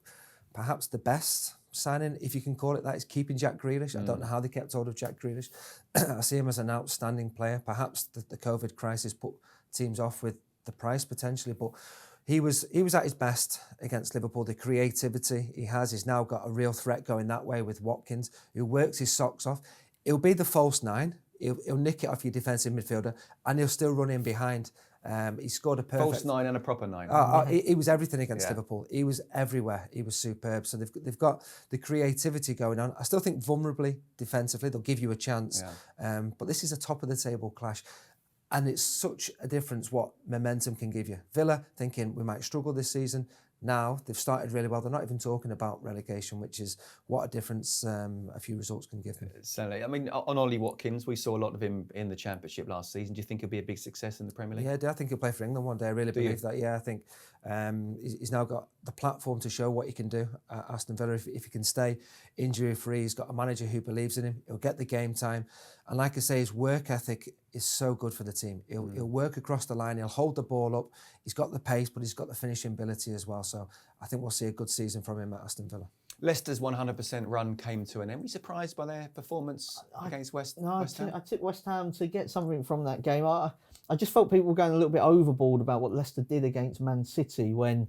perhaps the best signing, if you can call it that, is keeping Jack Grealish. I don't know how they kept hold of Jack Grealish. I see him as an outstanding player. Perhaps the COVID crisis put teams off with the price potentially, but he was at his best against Liverpool. The creativity he has, he's now got a real threat going that way with Watkins, who works his socks off. He'll be the false 9. He'll nick it off your defensive midfielder, and he'll still run in behind. He scored a perfect... False 9 and a proper 9. He was everything against Liverpool. He was everywhere. He was superb. So they've got the creativity going on. I still think vulnerably defensively, they'll give you a chance. But this is a top of the table clash. And it's such a difference what momentum can give you. Villa thinking we might struggle this season. Now they've started really well. They're not even talking about relegation, which is what a difference a few results can give them. Certainly. I mean, on Ollie Watkins, we saw a lot of him in the Championship last season. Do you think he'll be a big success in the Premier League? Yeah, I think he'll play for England one day. I really believe that. Yeah, I think he's now got the platform to show what he can do at Aston Villa. If he can stay injury-free, he's got a manager who believes in him. He'll get the game time. And like I say, his work ethic is so good for the team. He'll work across the line. He'll hold the ball up. He's got the pace, but he's got the finishing ability as well. So I think we'll see a good season from him at Aston Villa. Leicester's 100% run came to an end. Were you surprised by their performance against West Ham? I took West Ham to get something from that game. I just felt people were going a little bit overboard about what Leicester did against Man City when,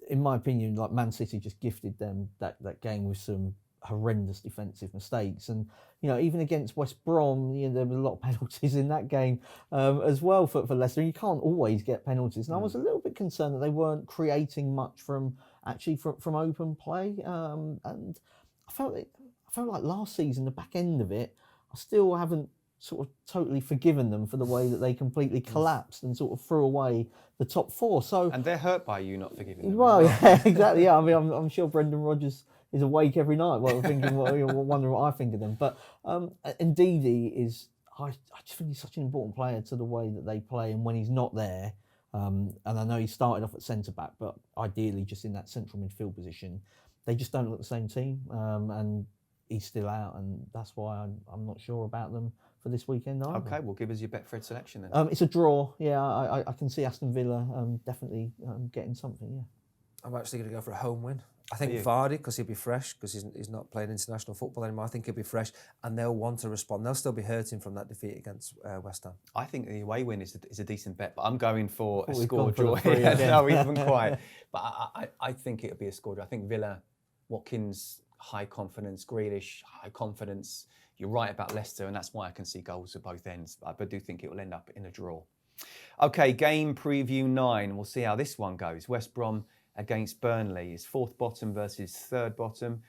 in my opinion, like Man City just gifted them that game with some horrendous defensive mistakes. And, you know, even against West Brom, you know, there were a lot of penalties in that game as well for Leicester. You can't always get penalties. And I was a little bit concerned that they weren't creating much from open play. And I felt like last season, the back end of it, I still haven't sort of totally forgiven them for the way that they completely collapsed and sort of threw away the top 4. So, and they're hurt by you not forgiving them. Well, yeah, exactly. Yeah, I mean, I'm sure Brendan Rodgers is awake every night while thinking, wondering what I think of them. But Ndidi is, I just think he's such an important player to the way that they play, and when he's not there, and I know he started off at centre back, but ideally just in that central midfield position, they just don't look the same team, and he's still out, and that's why I'm not sure about them for this weekend either. Okay, well, give us your Betfred selection then. It's a draw. Yeah, I can see Aston Villa definitely getting something. Yeah, I'm actually going to go for a home win. I think Vardy, because he'll be fresh, because he's not playing international football anymore. I think he'll be fresh, and they'll want to respond. They'll still be hurting from that defeat against West Ham. I think the away win is a decent bet, but I'm going for a score draw. draw. No, we haven't quite. But I think it'll be a score draw. I think Villa, Watkins, high confidence, Grealish, high confidence. You're right about Leicester, and that's why I can see goals at both ends. But I do think it will end up in a draw. Okay, game preview 9. We'll see how this one goes. West Brom against Burnley. It's 4th bottom versus 3rd bottom.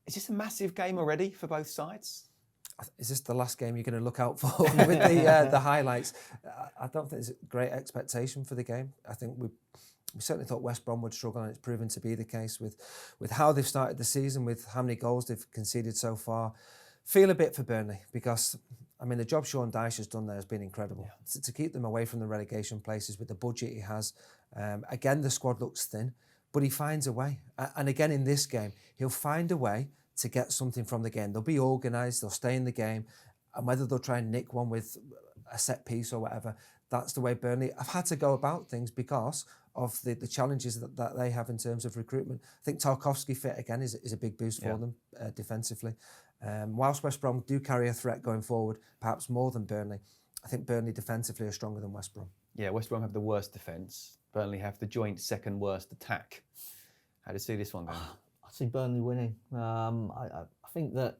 Is this a massive game already for both sides? Is this the last game you're going to look out for with the highlights? I don't think there's a great expectation for the game. I think we certainly thought West Brom would struggle, and it's proven to be the case with how they've started the season, with how many goals they've conceded so far. Feel a bit for Burnley because, I mean, the job Sean Dyche has done there has been incredible. Yeah. To keep them away from the relegation places with the budget he has. Again, the squad looks thin, but he finds a way. And again, in this game, he'll find a way to get something from the game. They'll be organised, they'll stay in the game, and whether they'll try and nick one with a set piece or whatever, that's the way Burnley have had to go about things because of the challenges that they have in terms of recruitment. I think Tarkowski fit again is a big boost for them defensively. Whilst West Brom do carry a threat going forward, perhaps more than Burnley, I think Burnley defensively are stronger than West Brom. Yeah, West Brom have the worst defence. Burnley have the joint 2nd worst attack. How do you see this one going? I see Burnley winning. I think that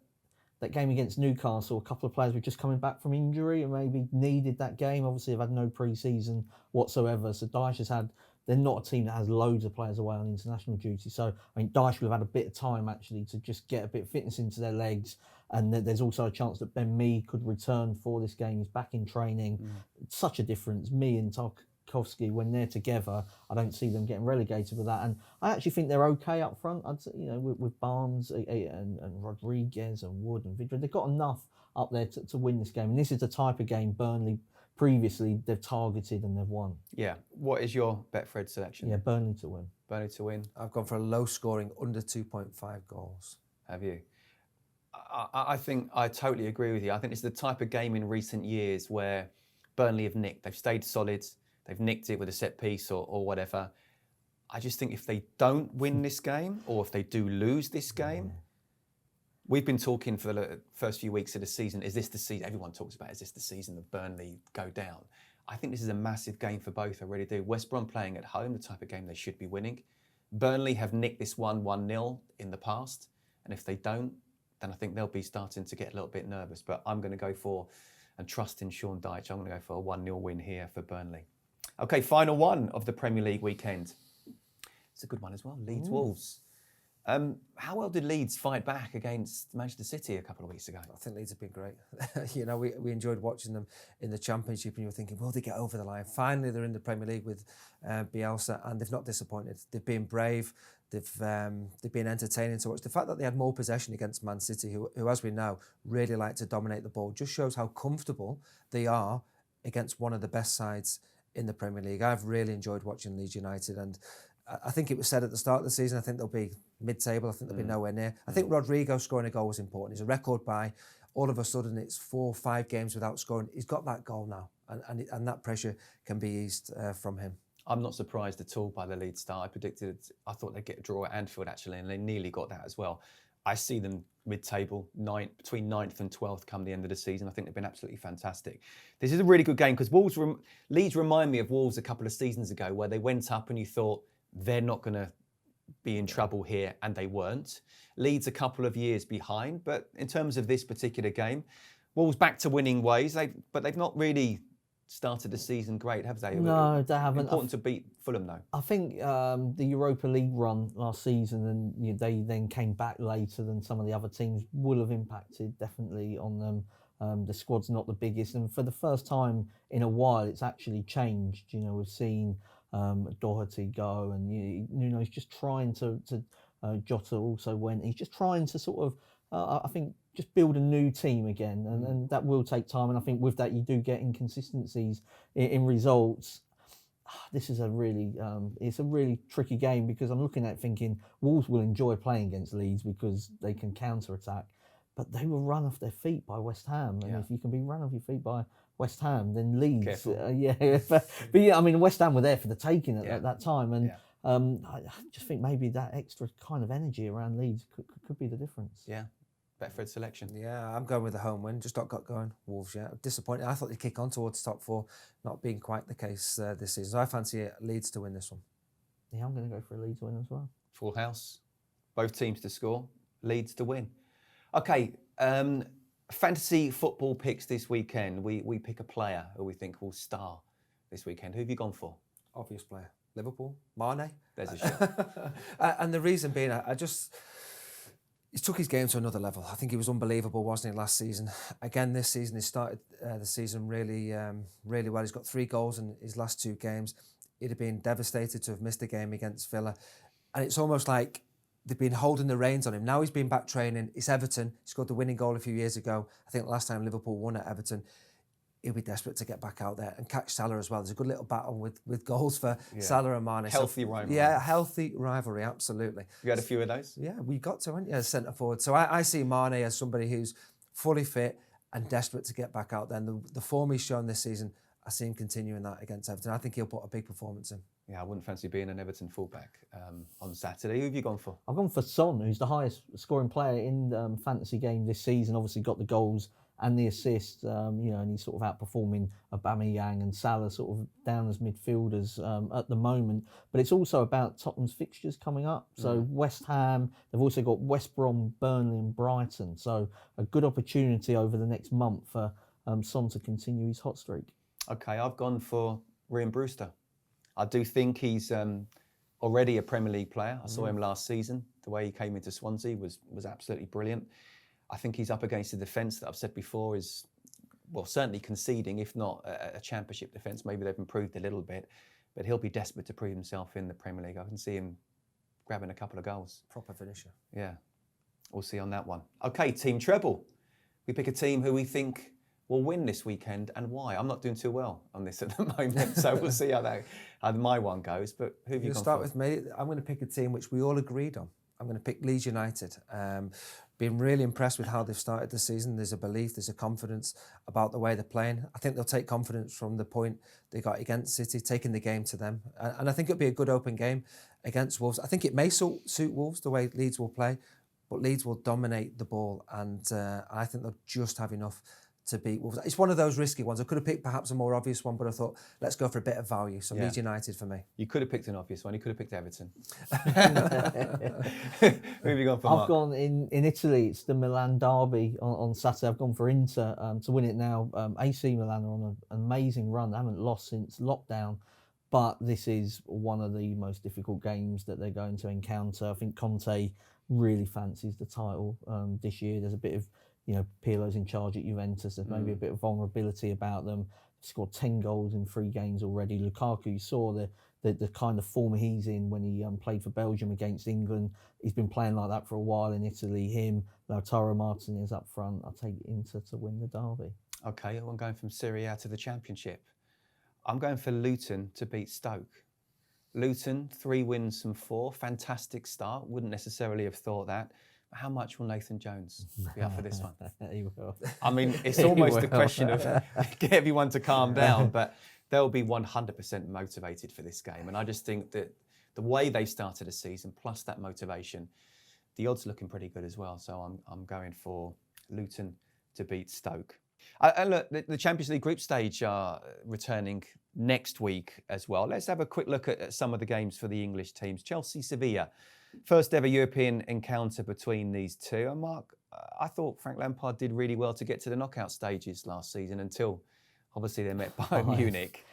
that game against Newcastle, a couple of players were just coming back from injury and maybe needed that game. Obviously, they've had no pre-season whatsoever. So Dyche has had, they're not a team that has loads of players away on international duty. So, I mean, Dyche will have had a bit of time actually to just get a bit of fitness into their legs. And there's also a chance that Ben Mee could return for this game. He's back in training. Such a difference. Mee and Tarkowski, when they're together, I don't see them getting relegated with that. And I actually think they're okay up front. I'd say, you know, with Barnes and Rodriguez and Wood and Vidra, they've got enough up there to win this game. And this is the type of game Burnley previously they've targeted and they've won. Yeah. What is your Betfred selection? Yeah, Burnley to win. Burnley to win. I've gone for a low scoring under 2.5 goals. Have you? I think I totally agree with you. I think it's the type of game in recent years where Burnley have nicked. They've stayed solid. They've nicked it with a set piece or whatever. I just think if they don't win this game or if they do lose this game, we've been talking for the first few weeks of the season, is this the season? Everyone talks about, is this the season that Burnley go down? I think this is a massive game for both, I really do. West Brom playing at home, the type of game they should be winning. Burnley have nicked this 1-0 in the past. And if they don't, then I think they'll be starting to get a little bit nervous. But I'm going to go for, and trust in Sean Dyche, I'm going to go for a 1-0 win here for Burnley. Okay, final one of the Premier League weekend. It's a good one as well, Leeds Wolves. How well did Leeds fight back against Manchester City a couple of weeks ago? I think Leeds have been great. You know, we enjoyed watching them in the Championship, and you were thinking, will they get over the line? Finally, they're in the Premier League with Bielsa, and they've not disappointed. They've been brave. They've been entertaining to watch. The fact that they had more possession against Man City, who as we know, really like to dominate the ball, just shows how comfortable they are against one of the best sides in the Premier League. I've really enjoyed watching Leeds United, and I think it was said at the start of the season, I think they'll be mid-table. I think they'll be nowhere near. I think Rodrigo scoring a goal was important. He's a record buy. All of a sudden, it's 4 or 5 games without scoring. He's got that goal now, and that pressure can be eased from him. I'm not surprised at all by the Leeds start. I thought they'd get a draw at Anfield, actually, and they nearly got that as well. I see them mid-table, between 9th and 12th come the end of the season. I think they've been absolutely fantastic. This is a really good game because Leeds remind me of Wolves a couple of seasons ago where they went up and you thought, they're not going to be in trouble here, and they weren't. Leeds a couple of years behind, but in terms of this particular game, Wolves back to winning ways, but they've not really started the season great, have they? No, they haven't. Important to beat Fulham, though. I think the Europa League run last season, and they then came back later than some of the other teams, will have impacted definitely on them. The squad's not the biggest, and for the first time in a while, it's actually changed. You know, we've seen Doherty go, and he's just trying to Jota also went. He's just trying to sort of, I think, just build a new team again, and that will take time. And I think with that, you do get inconsistencies in results. This is it's a really tricky game because I'm looking at it thinking Wolves will enjoy playing against Leeds because they can counter-attack, but they were run off their feet by West Ham, and if you can be run off your feet by West Ham, then Leeds, but yeah, I mean, West Ham were there for the taking at that time, and I just think maybe that extra kind of energy around Leeds could be the difference. Yeah, Betfred selection. Yeah, I'm going with the home win. Just not got going. Wolves, yeah. Disappointed. I thought they'd kick on towards top 4, not being quite the case this season. So I fancy Leeds to win this one. Yeah, I'm going to go for a Leeds win as well. Full house. Both teams to score. Leeds to win. Okay, fantasy football picks this weekend. We pick a player who we think will star this weekend. Who have you gone for? Obvious player. Liverpool. Mane. There's a shot. And the reason being, he took his game to another level. I think he was unbelievable, wasn't he, last season? Again, this season, he started the season really well. He's got 3 goals in his last 2 games. He'd have been devastated to have missed a game against Villa. And it's almost like they've been holding the reins on him. Now he's been back training. It's Everton. He scored the winning goal a few years ago. I think last time Liverpool won at Everton. He'll be desperate to get back out there and catch Salah as well. There's a good little battle with goals for Salah and Mane. Healthy rivalry. Yeah, healthy rivalry, absolutely. You had a few of those? Yeah, we got to, haven't you, as centre forward. So I see Mane as somebody who's fully fit and desperate to get back out there. And the form he's shown this season, I see him continuing that against Everton. I think he'll put a big performance in. Yeah, I wouldn't fancy being an Everton fullback on Saturday. Who have you gone for? I've gone for Son, who's the highest scoring player in the fantasy game this season. Obviously got the goals and the assists. And he's sort of outperforming Aubameyang and Salah sort of down as midfielders at the moment. But it's also about Tottenham's fixtures coming up. So West Ham, they've also got West Brom, Burnley and Brighton. So a good opportunity over the next month for Son to continue his hot streak. Okay, I've gone for Ryan Brewster. I do think he's already a Premier League player. I saw him last season. The way he came into Swansea was absolutely brilliant. I think he's up against a defence that I've said before is, well, certainly conceding, if not a championship defence. Maybe they've improved a little bit, but he'll be desperate to prove himself in the Premier League. I can see him grabbing a couple of goals. Proper finisher. Yeah, we'll see on that one. Okay, team treble. We pick a team who we think will win this weekend and why. I'm not doing too well on this at the moment, so we'll see how my one goes. But who have you gone for? Start with me. I'm going to pick a team which we all agreed on. I'm going to pick Leeds United. Been really impressed with how they've started the season. There's a belief, there's a confidence about the way they're playing. I think they'll take confidence from the point they got against City, taking the game to them. And I think it'll be a good open game against Wolves. I think it may suit Wolves the way Leeds will play, but Leeds will dominate the ball, and I think they'll just have enough to beat Wolves. It's one of those risky ones. I could have picked perhaps a more obvious one, but I thought, let's go for a bit of value. So Leeds United for me. You could have picked an obvious one. You could have picked Everton. Who have you gone for, Mark? I've gone in Italy. It's the Milan derby on Saturday. I've gone for Inter to win it now. AC Milan are on an amazing run. They haven't lost since lockdown, but this is one of the most difficult games that they're going to encounter. I think Conte really fancies the title this year. There's a bit of, Pirlo's in charge at Juventus. There's maybe a bit of vulnerability about them. Scored 10 goals in 3 games already. Lukaku, you saw the kind of form he's in when he played for Belgium against England. He's been playing like that for a while in Italy. Him, Lautaro Martinez up front. I'll take Inter to win the derby. Okay, I'm going from Serie A to the Championship. I'm going for Luton to beat Stoke. Luton, 3 wins from 4. Fantastic start. Wouldn't necessarily have thought that. How much will Nathan Jones be up for this one? He will. I mean, it's almost a question of get everyone to calm down, but they'll be 100% motivated for this game. And I just think that the way they started the season, plus that motivation, the odds looking pretty good as well. So I'm going for Luton to beat Stoke. And look, the Champions League group stage are returning next week as well. Let's have a quick look at some of the games for the English teams. Chelsea-Sevilla. First ever European encounter between these two. And Mark, I thought Frank Lampard did really well to get to the knockout stages last season until obviously they met Bayern Munich.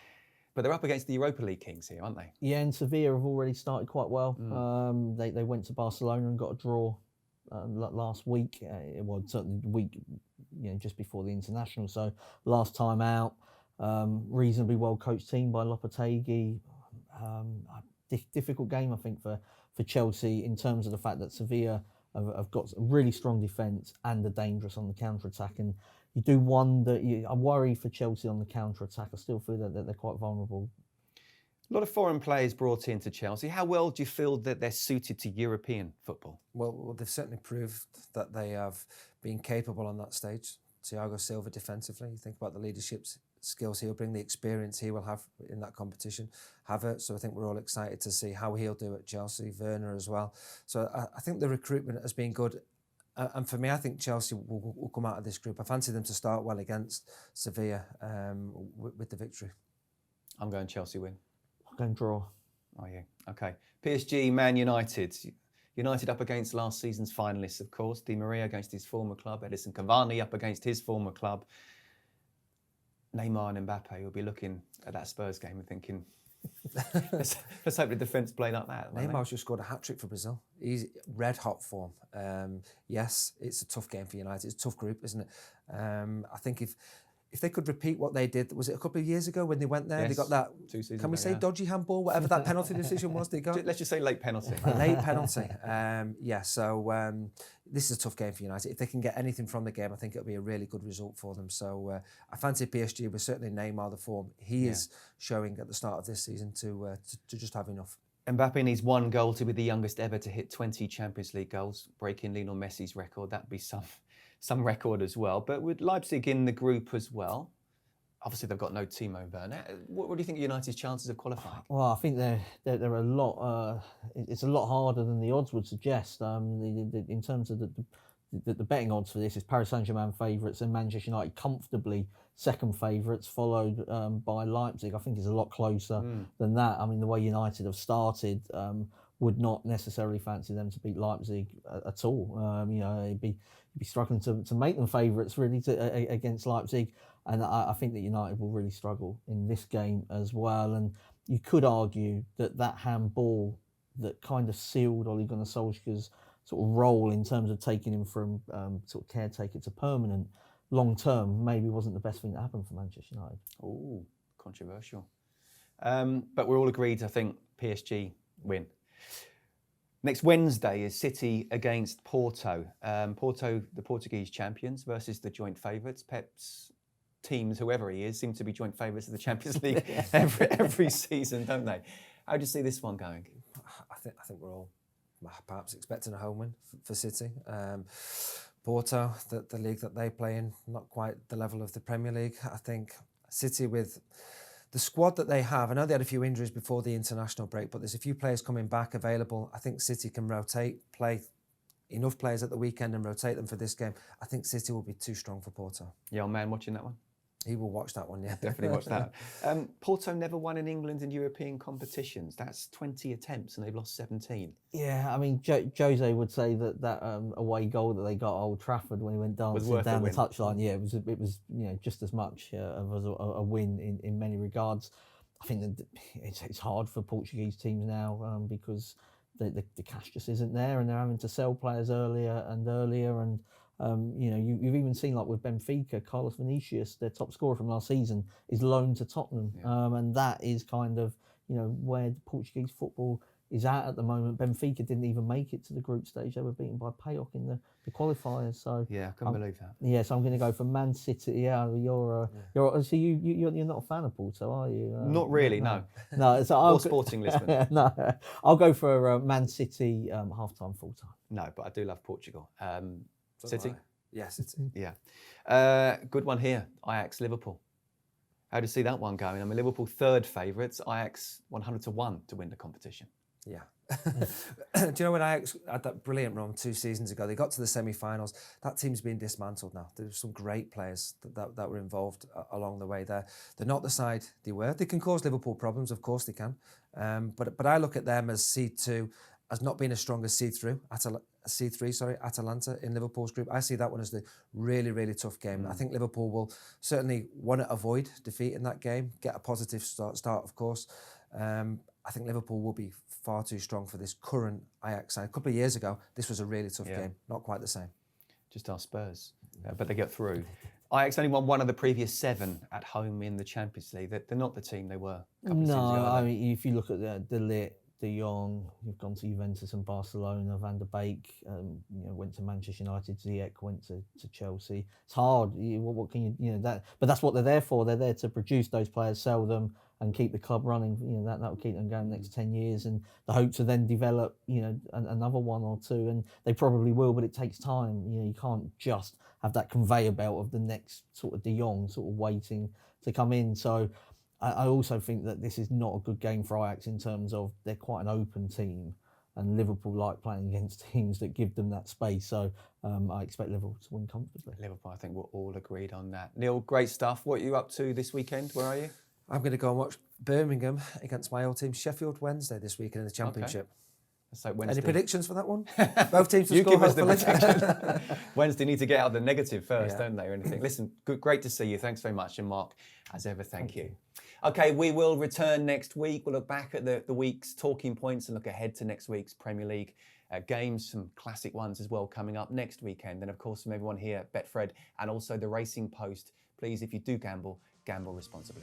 But they're up against the Europa League kings here, aren't they? Yeah, and Sevilla have already started quite well. They went to Barcelona and got a draw last week. Well, certainly the week just before the international. So last time out, reasonably well coached team by Lopetegui. Difficult game, I think, for Chelsea in terms of the fact that Sevilla have got a really strong defence and are dangerous on the counter-attack. And you do wonder, I worry for Chelsea on the counter-attack. I still feel that they're quite vulnerable. A lot of foreign players brought into Chelsea. How well do you feel that they're suited to European football? Well, they've certainly proved that they have been capable on that stage. Thiago Silva defensively, you think about the leadership skills he'll bring, the experience he will have in that competition. Havertz, so I think we're all excited to see how he'll do at Chelsea. Werner as well. So I think the recruitment has been good. And for me, I think Chelsea will come out of this group. I fancy them to start well against Sevilla with the victory. I'm going Chelsea win. I'm going draw. Are you? Okay. PSG, Man United. United up against last season's finalists, of course. Di Maria against his former club. Edison Cavani up against his former club. Neymar and Mbappe will be looking at that Spurs game and thinking, let's hope the defence play like that. Neymar's just scored a hat-trick for Brazil. He's red hot form. Yes, it's a tough game for United. It's a tough group, isn't it? I think if they could repeat what they did, was it a couple of years ago when they went there? Yes, they got that, 2 seasons can we say dodgy handball, whatever that penalty decision was they got? Let's just say late penalty. A late penalty. So this is a tough game for United. If they can get anything from the game, I think it'll be a really good result for them. So I fancy PSG, but certainly Neymar, the form he is showing at the start of this season to just have enough. Mbappe needs 1 goal to be the youngest ever to hit 20 Champions League goals, breaking Lionel Messi's record. That'd be some record as well. But with Leipzig in the group as well, obviously they've got no Timo Werner. What do you think of United's chances of qualifying? Well, I think they're a lot. It's a lot harder than the odds would suggest. In terms of the betting odds for this is Paris Saint-Germain favourites and Manchester United comfortably second favourites, followed by Leipzig. I think it's a lot closer than that. I mean, the way United have started would not necessarily fancy them to beat Leipzig at all. You know, you'd be struggling to make them favourites really against Leipzig, and I think that United will really struggle in this game as well. And you could argue that handball that kind of sealed Ole Gunnar Solskjaer's sort of role in terms of taking him from sort of caretaker to permanent long term maybe wasn't the best thing that happened for Manchester United. Oh, controversial. But we're all agreed, I think, PSG win. Next Wednesday is City against Porto. Porto, the Portuguese champions, versus the joint favourites. Pep's teams, whoever he is, seem to be joint favourites of the Champions League every season, don't they? How do you see this one going? I think we're all perhaps expecting a home win for City. Porto, the league that they play in, not quite the level of the Premier League. I think City, with the squad that they have, I know they had a few injuries before the international break, but there's a few players coming back available. I think City can play enough players at the weekend and rotate them for this game. I think City will be too strong for Porto. Yeah, old man watching that one? He will watch that one, yeah. Definitely watch that. Porto never won in England in European competitions. That's 20 attempts and they've lost 17. Yeah, I mean, Jose would say that away goal that they got at Old Trafford when he went dancing down the touchline, yeah, it was you know, just as much of a win in many regards. I think that it's hard for Portuguese teams now because the cash just isn't there, and they're having to sell players earlier and earlier. And you know, you've even seen, like with Benfica, Carlos Vinicius, their top scorer from last season, is loaned to Tottenham, and that is kind of, you know, where the Portuguese football is at the moment. Benfica didn't even make it to the group stage; they were beaten by PAOK in the qualifiers. So yeah, I couldn't believe that. Yeah, so I'm going to go for Man City. Yeah, you're so you're not a fan of Porto, are you? Not really, no. No, so Or Sporting Lisbon. No, I'll go for Man City half-time, full-time. No, but I do love Portugal. City? Yeah, City. Yeah. Good one here, Ajax Liverpool. How do you see that one going? I mean, Liverpool third favourites, Ajax 100-1 to win the competition. Yeah. Do you know when Ajax had that brilliant run 2 seasons ago? They got to the semi-finals. That team's been dismantled now. There's some great players that were involved along the way there. They're not the side they were. They can cause Liverpool problems, of course they can. But I look at them as seed 2, as not being as strong as seed 3, Atalanta in Liverpool's group. I see that one as the really, really tough game. I think Liverpool will certainly want to avoid defeat in that game, get a positive start, of course. I think Liverpool will be far too strong for this current Ajax side. A couple of years ago, this was a really tough game. Not quite the same. Just our Spurs, but they get through. Ajax only won one of the previous 7 at home in the Champions League. They're not the team they were a couple of seasons ago. No, I mean, if you look at De Ligt, De Jong, you've gone to Juventus and Barcelona, Van der Beek, you know, went to Manchester United, Ziyech went to Chelsea. It's hard. What can you know that? But that's what they're there for. They're there to produce those players, sell them, and keep the club running. You know, that will keep them going the next 10 years. And the hope to then develop, you know, another 1 or 2, and they probably will, but it takes time. You know, you can't just have that conveyor belt of the next sort of De Jong sort of waiting to come in. So I also think that this is not a good game for Ajax in terms of they're quite an open team, and Liverpool like playing against teams that give them that space. So I expect Liverpool to win comfortably. Liverpool, I think we're all agreed on that. Neil, great stuff. What are you up to this weekend? Where are you? I'm going to go and watch Birmingham against my old team, Sheffield, Wednesday this weekend in the Championship. Okay. So Wednesday. Any predictions for that one? Both teams to you score, give us the hopefully. prediction. Wednesday need to get out the negative first, don't they, or anything? Listen, great to see you. Thanks very much. And Mark, as ever, thank you. Okay, we will return next week. We'll look back at the week's talking points and look ahead to next week's Premier League games, some classic ones as well coming up next weekend. And of course, from everyone here at Betfred and also the Racing Post, please, if you do gamble, gamble responsibly.